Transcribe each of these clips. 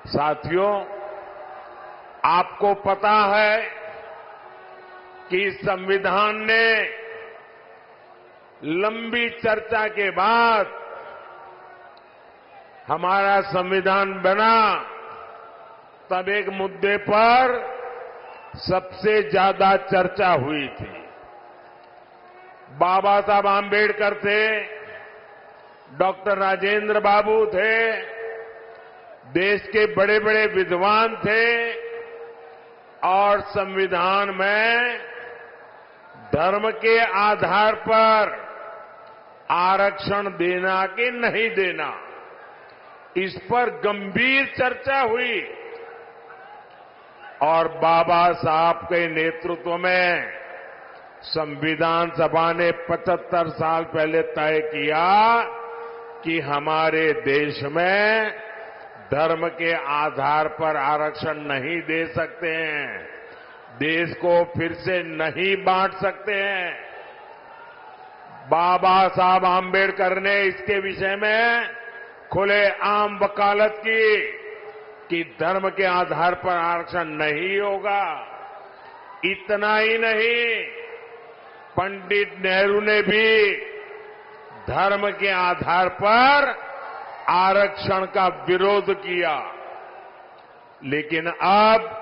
साथियों, आपको पता है कि संविधान ने लंबी चर्चा के बाद हमारा संविधान बना, तब एक मुद्दे पर सबसे ज्यादा चर्चा हुई थी। बाबा साहब आम्बेडकर थे, डॉक्टर राजेंद्र बाबू थे, देश के बड़े बड़े विद्वान थे और संविधान में धर्म के आधार पर आरक्षण देना कि नहीं देना, इस पर गंभीर चर्चा हुई। और बाबा साहब के नेतृत्व में संविधान सभा ने 75 साल पहले तय किया कि हमारे देश में धर्म के आधार पर आरक्षण नहीं दे सकते हैं, देश को फिर से नहीं बांट सकते हैं। बाबा साहब आम्बेडकर ने इसके विषय में खुले आम वकालत की कि धर्म के आधार पर आरक्षण नहीं होगा। इतना ही नहीं, पंडित नेहरू ने भी धर्म के आधार पर आरक्षण का विरोध किया। लेकिन अब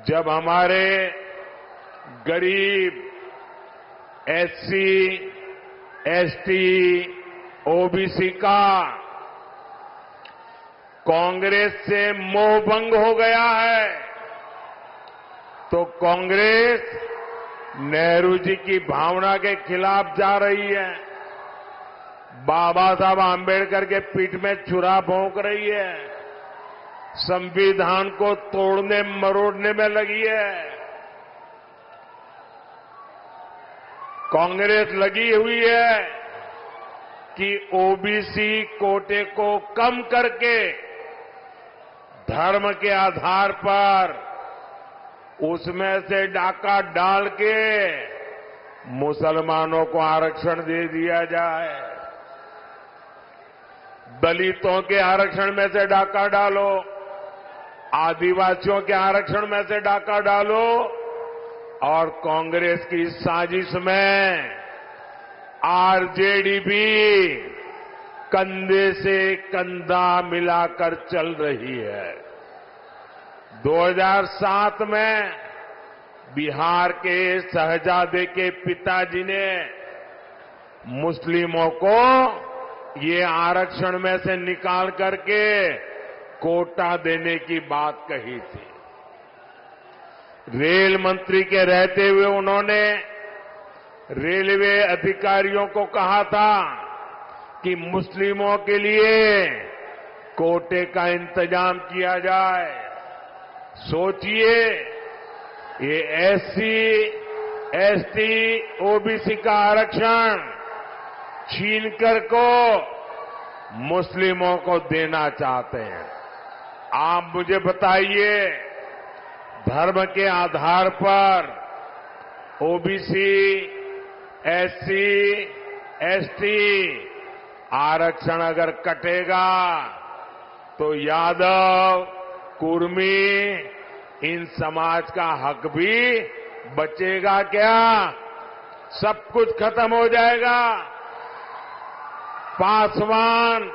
जब हमारे गरीब एससी, एसटी, ओबीसी का कांग्रेस से मोहभंग हो गया है, तो कांग्रेस नेहरू जी की भावना के खिलाफ जा रही है, बाबा साहब आम्बेडकर के पीठ में छुरा भोंक रही है, संविधान को तोड़ने मरोड़ने में लगी है। कांग्रेस लगी हुई है कि ओबीसी कोटे को कम करके धर्म के आधार पर उसमें से डाका डाल के मुसलमानों को आरक्षण दे दिया जाए। दलितों के आरक्षण में से डाका डालो, आदिवासियों के आरक्षण में से डाका डालो, और कांग्रेस की साजिश में आरजेडी भी कंधे से कंधा मिलाकर चल रही है। 2007 में बिहार के शहजादे के पिताजी ने मुस्लिमों को ये आरक्षण में से निकाल करके कोटा देने की बात कही थी। रेल मंत्री के रहते हुए उन्होंने रेलवे अधिकारियों को कहा था कि मुस्लिमों के लिए कोटे का इंतजाम किया जाए। सोचिए, ये एससी, एसटी, ओबीसी का आरक्षण छीनकर को मुस्लिमों को देना चाहते हैं। आप मुझे बताइए, धर्म के आधार पर ओबीसी, एससी, एसटी आरक्षण अगर कटेगा तो यादव, कुर्मी, इन समाज का हक भी बचेगा क्या? सब कुछ खत्म हो जाएगा। पासवान,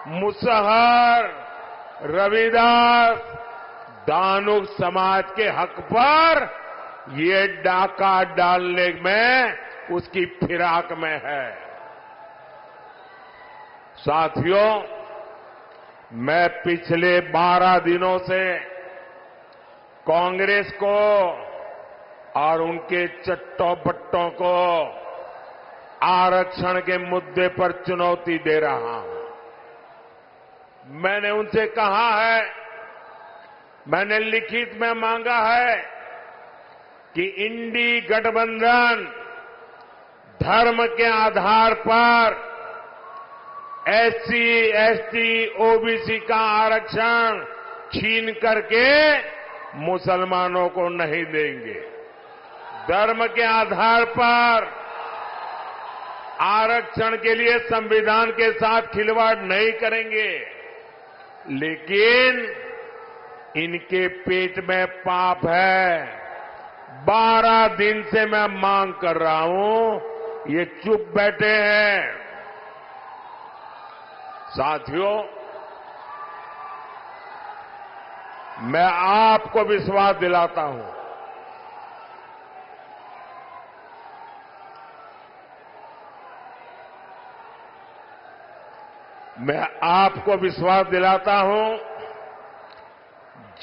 मुसहर, रविदास, दानुक समाज के हक पर ये डाका डालने में उसकी फिराक में है। साथियों, मैं पिछले 12 दिनों से कांग्रेस को और उनके चट्टों बट्टों को आरक्षण के मुद्दे पर चुनौती दे रहा हूं। मैंने उनसे कहा है, मैंने लिखित में मांगा है कि इंडी गठबंधन धर्म के आधार पर एससी, एसटी, ओबीसी का आरक्षण छीन करके मुसलमानों को नहीं देंगे। धर्म के आधार पर आरक्षण के लिए संविधान के साथ खिलवाड़ नहीं करेंगे। लेकिन इनके पेट में पाप है। 12 दिन से मैं मांग कर रहा हूं, ये चुप बैठे हैं। साथियों, मैं आपको विश्वास दिलाता हूं, मैं आपको विश्वास दिलाता हूं,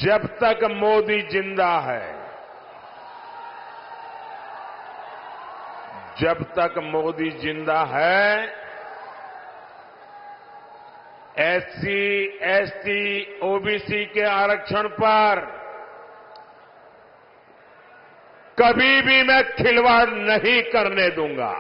जब तक मोदी जिंदा है, जब तक मोदी जिंदा है, एससी, एसटी, ओबीसी के आरक्षण पर कभी भी मैं खिलवाड़ नहीं करने दूंगा।